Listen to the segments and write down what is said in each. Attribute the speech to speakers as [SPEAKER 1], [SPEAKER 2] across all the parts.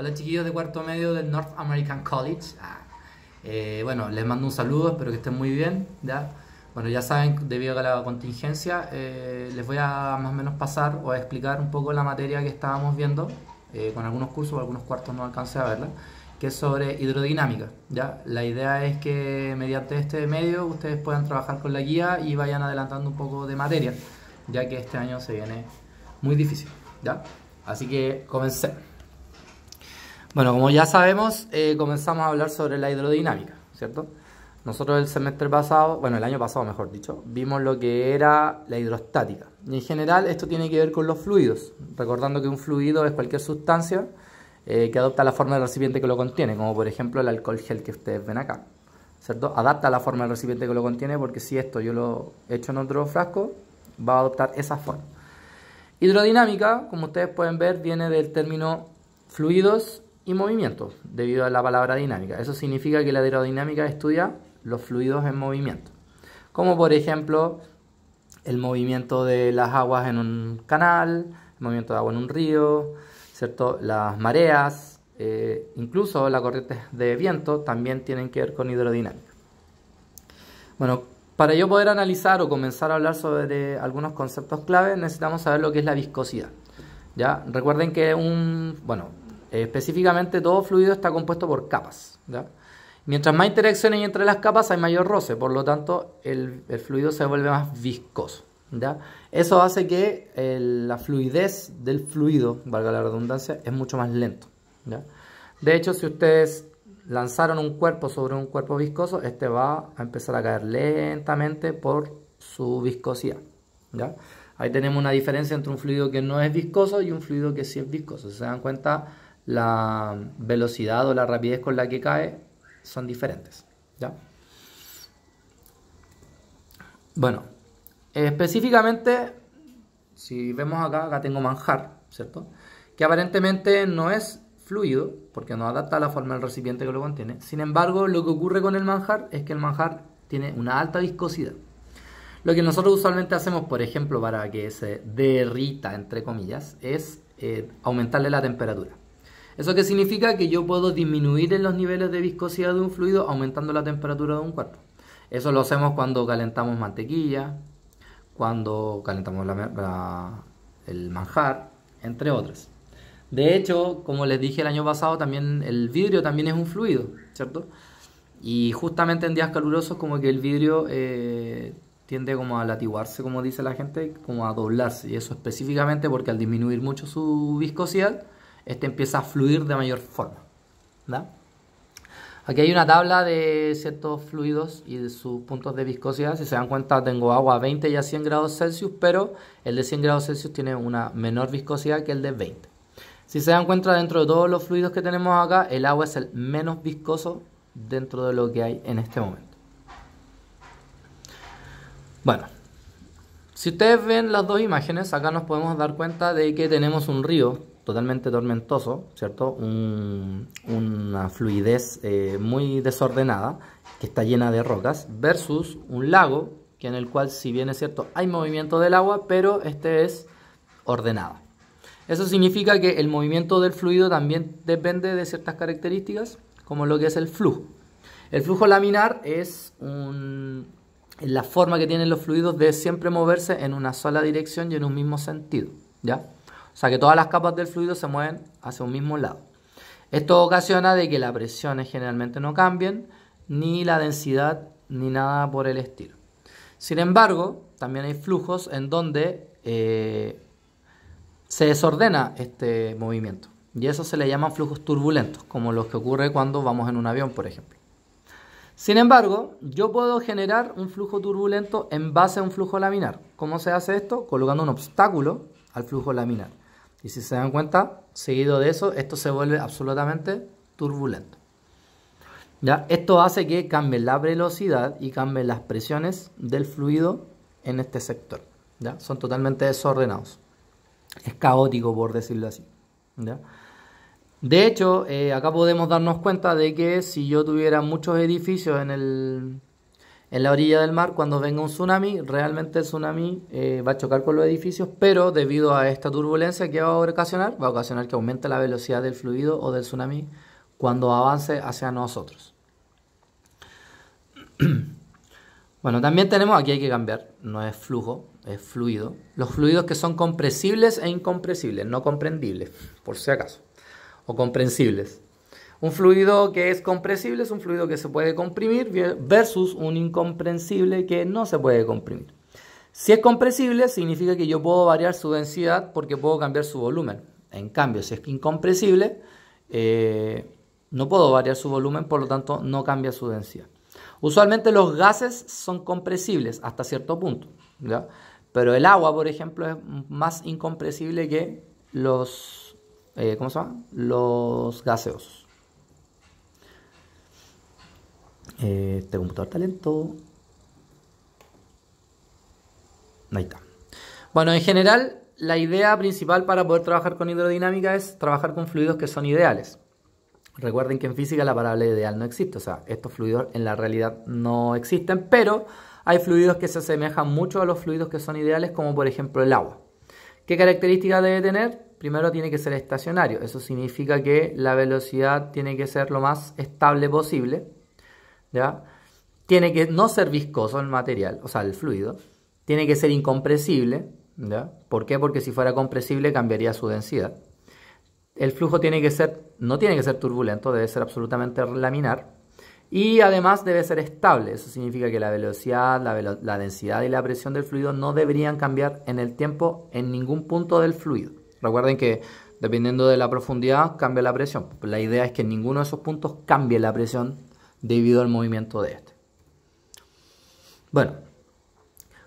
[SPEAKER 1] Hola chiquillos de cuarto medio del North American College. Bueno, les mando un saludo, espero que estén muy bien. ¿Ya? Bueno, ya saben, debido a la contingencia, les voy a más o menos pasar o a explicar un poco la materia que estábamos viendo, con algunos cursos o algunos cuartos no alcancé a verla, que es sobre hidrodinámica. ¿Ya? La idea es que mediante este medio ustedes puedan trabajar con la guía y vayan adelantando un poco de materia, ya que este año se viene muy difícil. ¿Ya? Así que comencemos. Bueno, como ya sabemos, comenzamos a hablar sobre la hidrodinámica, ¿cierto? Nosotros el semestre pasado, bueno, el año pasado mejor dicho, vimos lo que era la hidrostática. Y en general esto tiene que ver con los fluidos, recordando que un fluido es cualquier sustancia que adopta la forma del recipiente que lo contiene, como por ejemplo el alcohol gel que ustedes ven acá, ¿cierto? Adapta la forma del recipiente que lo contiene porque si esto yo lo echo en otro frasco, va a adoptar esa forma. Hidrodinámica, como ustedes pueden ver, viene del término fluidos y movimientos, debido a la palabra dinámica. Eso significa que la hidrodinámica estudia los fluidos en movimiento, como por ejemplo el movimiento de las aguas en un canal, el movimiento de agua en un río, ¿cierto? Las mareas, incluso las corrientes de viento también tienen que ver con hidrodinámica. Bueno, para yo poder analizar o comenzar a hablar sobre algunos conceptos clave, necesitamos saber lo que es la viscosidad. ¿Ya? Recuerden que específicamente todo fluido está compuesto por capas. ¿Ya? Mientras más interacciones hay entre las capas hay mayor roce, por lo tanto el fluido se vuelve más viscoso. ¿Ya? Eso hace que la fluidez del fluido, valga la redundancia, es mucho más lento. ¿Ya? De hecho, si ustedes lanzaron un cuerpo sobre un cuerpo viscoso, este va a empezar a caer lentamente por su viscosidad. ¿Ya? Ahí tenemos una diferencia entre un fluido que no es viscoso y un fluido que sí es viscoso. Si se dan cuenta, la velocidad o la rapidez con la que cae son diferentes. ¿Ya? Bueno, específicamente, si vemos acá tengo manjar, ¿cierto? Que aparentemente no es fluido, porque no adapta a la forma del recipiente que lo contiene. Sin embargo, lo que ocurre con el manjar es que el manjar tiene una alta viscosidad. Lo que nosotros usualmente hacemos, por ejemplo, para que se derrita, entre comillas, es aumentarle la temperatura. ¿Eso qué significa? Que yo puedo disminuir en los niveles de viscosidad de un fluido aumentando la temperatura de un cuerpo. Eso lo hacemos cuando calentamos mantequilla, cuando calentamos el manjar, entre otras. De hecho, como les dije el año pasado, también el vidrio también es un fluido, ¿cierto? Y justamente en días calurosos como que el vidrio tiende como a latiguarse, como dice la gente, como a doblarse. Y eso específicamente porque al disminuir mucho su viscosidad, este empieza a fluir de mayor forma. ¿Da? Aquí hay una tabla de ciertos fluidos y de sus puntos de viscosidad. Si se dan cuenta, tengo agua a 20 y a 100 grados Celsius, pero el de 100 grados Celsius tiene una menor viscosidad que el de 20. Si se dan cuenta, dentro de todos los fluidos que tenemos acá, el agua es el menos viscoso dentro de lo que hay en este momento. Bueno, si ustedes ven las dos imágenes, acá nos podemos dar cuenta de que tenemos un río totalmente tormentoso, ¿cierto? Una fluidez muy desordenada, que está llena de rocas, versus un lago, que en el cual, si bien es cierto, hay movimiento del agua, pero este es ordenado. Eso significa que el movimiento del fluido también depende de ciertas características, como lo que es el flujo. El flujo laminar es la forma que tienen los fluidos de siempre moverse en una sola dirección y en un mismo sentido, ¿ya? O sea que todas las capas del fluido se mueven hacia un mismo lado. Esto ocasiona de que las presiones generalmente no cambien, ni la densidad, ni nada por el estilo. Sin embargo, también hay flujos en donde se desordena este movimiento. Y eso se le llaman flujos turbulentos, como los que ocurre cuando vamos en un avión, por ejemplo. Sin embargo, yo puedo generar un flujo turbulento en base a un flujo laminar. ¿Cómo se hace esto? Colocando un obstáculo al flujo laminar. Y si se dan cuenta, seguido de eso, esto se vuelve absolutamente turbulento. ¿Ya? Esto hace que cambie la velocidad y cambien las presiones del fluido en este sector. ¿Ya? Son totalmente desordenados. Es caótico, por decirlo así. ¿Ya? De hecho, acá podemos darnos cuenta de que si yo tuviera muchos edificios en en la orilla del mar, cuando venga un tsunami, realmente el tsunami va a chocar con los edificios, pero debido a esta turbulencia que va a ocasionar que aumente la velocidad del fluido o del tsunami cuando avance hacia nosotros. Bueno, también tenemos, aquí hay que cambiar, no es flujo, es fluido. Los fluidos que son compresibles e incompresibles, no comprendibles, por si acaso, o comprensibles. Un fluido que es compresible es un fluido que se puede comprimir versus un incomprensible que no se puede comprimir. Si es compresible, significa que yo puedo variar su densidad porque puedo cambiar su volumen. En cambio, si es incompresible, no puedo variar su volumen, por lo tanto no cambia su densidad. Usualmente los gases son compresibles hasta cierto punto, ¿ya? Pero el agua, por ejemplo, es más incompresible que los, los gaseosos. Este computador está lento. Ahí está. Bueno, en general, la idea principal para poder trabajar con hidrodinámica es trabajar con fluidos que son ideales. Recuerden que en física la palabra ideal no existe, o sea, estos fluidos en la realidad no existen, pero hay fluidos que se asemejan mucho a los fluidos que son ideales, como por ejemplo el agua. ¿Qué características debe tener? Primero, tiene que ser estacionario, eso significa que la velocidad tiene que ser lo más estable posible, ¿ya? Tiene que no ser viscoso el material, o sea, el fluido, tiene que ser incompresible, ¿ya? ¿Por qué? Porque si fuera compresible cambiaría su densidad. El flujo no tiene que ser turbulento, debe ser absolutamente laminar. Y además debe ser estable. Eso significa que la velocidad, la densidad y la presión del fluido no deberían cambiar en el tiempo en ningún punto del fluido. Recuerden que dependiendo de la profundidad cambia la presión. La idea es que en ninguno de esos puntos cambie la presión debido al movimiento de este. Bueno,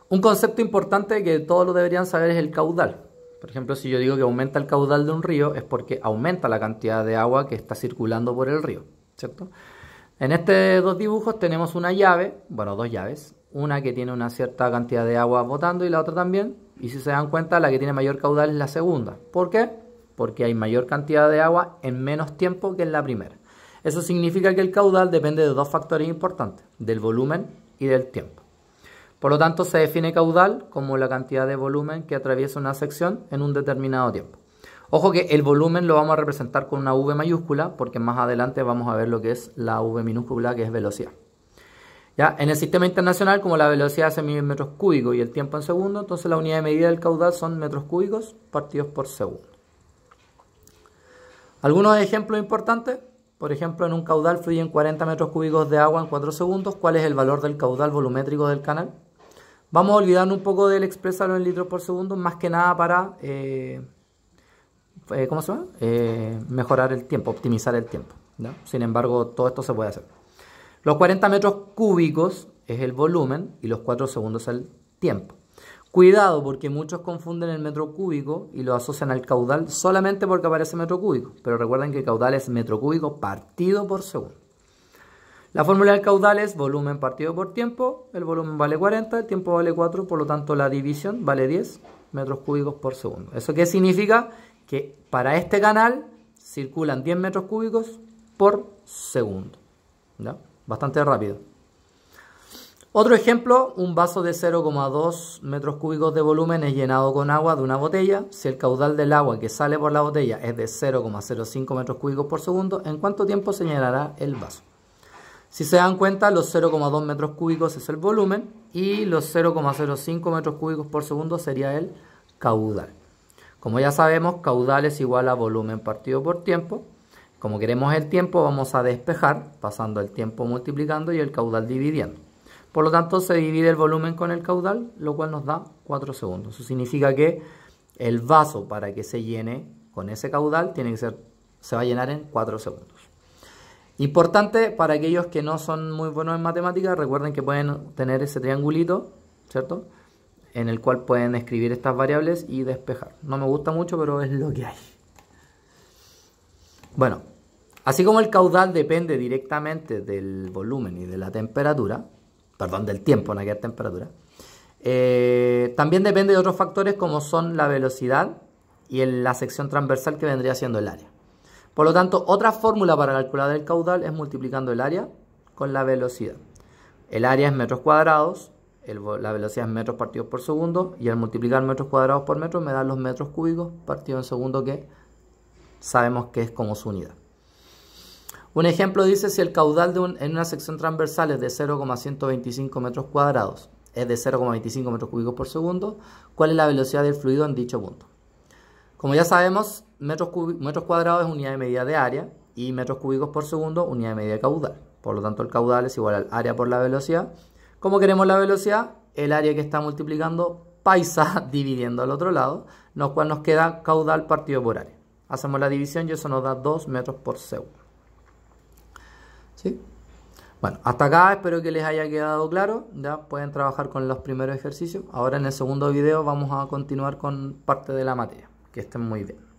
[SPEAKER 1] un concepto importante que todos lo deberían saber es el caudal. Por ejemplo, si yo digo que aumenta el caudal de un río, es porque aumenta la cantidad de agua que está circulando por el río, ¿cierto? En estos dos dibujos tenemos una llave, bueno, dos llaves, una que tiene una cierta cantidad de agua botando y la otra también, y si se dan cuenta, la que tiene mayor caudal es la segunda. ¿Por qué? Porque hay mayor cantidad de agua en menos tiempo que en la primera. Eso significa que el caudal depende de dos factores importantes, del volumen y del tiempo. Por lo tanto, se define caudal como la cantidad de volumen que atraviesa una sección en un determinado tiempo. Ojo que el volumen lo vamos a representar con una V mayúscula, porque más adelante vamos a ver lo que es la V minúscula, que es velocidad. ¿Ya? En el sistema internacional, como la velocidad se mide en metros cúbicos y el tiempo en segundos, entonces la unidad de medida del caudal son metros cúbicos partidos por segundo. Algunos ejemplos importantes. Por ejemplo, en un caudal fluyen 40 metros cúbicos de agua en 4 segundos. ¿Cuál es el valor del caudal volumétrico del canal? Vamos a olvidarnos un poco del expresarlo en litros por segundo, más que nada para mejorar el tiempo, optimizar el tiempo, ¿no? Sin embargo, todo esto se puede hacer. Los 40 metros cúbicos es el volumen y los 4 segundos es el tiempo. Cuidado, porque muchos confunden el metro cúbico y lo asocian al caudal solamente porque aparece metro cúbico. Pero recuerden que el caudal es metro cúbico partido por segundo. La fórmula del caudal es volumen partido por tiempo. El volumen vale 40, el tiempo vale 4, por lo tanto la división vale 10 metros cúbicos por segundo. ¿Eso qué significa? Que para este canal circulan 10 metros cúbicos por segundo, ¿ya? Bastante rápido. Otro ejemplo, un vaso de 0,2 metros cúbicos de volumen es llenado con agua de una botella. Si el caudal del agua que sale por la botella es de 0,05 metros cúbicos por segundo, ¿en cuánto tiempo se llenará el vaso? Si se dan cuenta, los 0,2 metros cúbicos es el volumen y los 0,05 metros cúbicos por segundo sería el caudal. Como ya sabemos, caudal es igual a volumen partido por tiempo. Como queremos el tiempo, vamos a despejar, pasando el tiempo multiplicando y el caudal dividiendo. Por lo tanto, se divide el volumen con el caudal, lo cual nos da 4 segundos. Eso significa que el vaso, para que se llene con ese caudal, se va a llenar en 4 segundos. Importante para aquellos que no son muy buenos en matemáticas, recuerden que pueden tener ese triangulito, ¿cierto? En el cual pueden escribir estas variables y despejar. No me gusta mucho, pero es lo que hay. Bueno, así como el caudal depende directamente del volumen y de la temperatura, perdón, del tiempo, no hay que temperatura, también depende de otros factores como son la velocidad y la sección transversal que vendría siendo el área. Por lo tanto, otra fórmula para calcular el caudal es multiplicando el área con la velocidad. El área es metros cuadrados, la velocidad es metros partidos por segundo, y al multiplicar metros cuadrados por metros me dan los metros cúbicos partidos en segundo, que sabemos que es como su unidad. Un ejemplo dice: si el caudal en una sección transversal es de 0,125 metros cuadrados, es de 0,25 metros cúbicos por segundo, ¿cuál es la velocidad del fluido en dicho punto? Como ya sabemos, metros cuadrados es unidad de medida de área y metros cúbicos por segundo unidad de medida de caudal. Por lo tanto, el caudal es igual al área por la velocidad. ¿Cómo queremos la velocidad? El área que está multiplicando paisa dividiendo al otro lado, lo cual nos queda caudal partido por área. Hacemos la división y eso nos da 2 metros por segundo. ¿Sí? Bueno, hasta acá espero que les haya quedado claro. Ya pueden trabajar con los primeros ejercicios. Ahora en el segundo video vamos a continuar con parte de la materia. Que estén muy bien.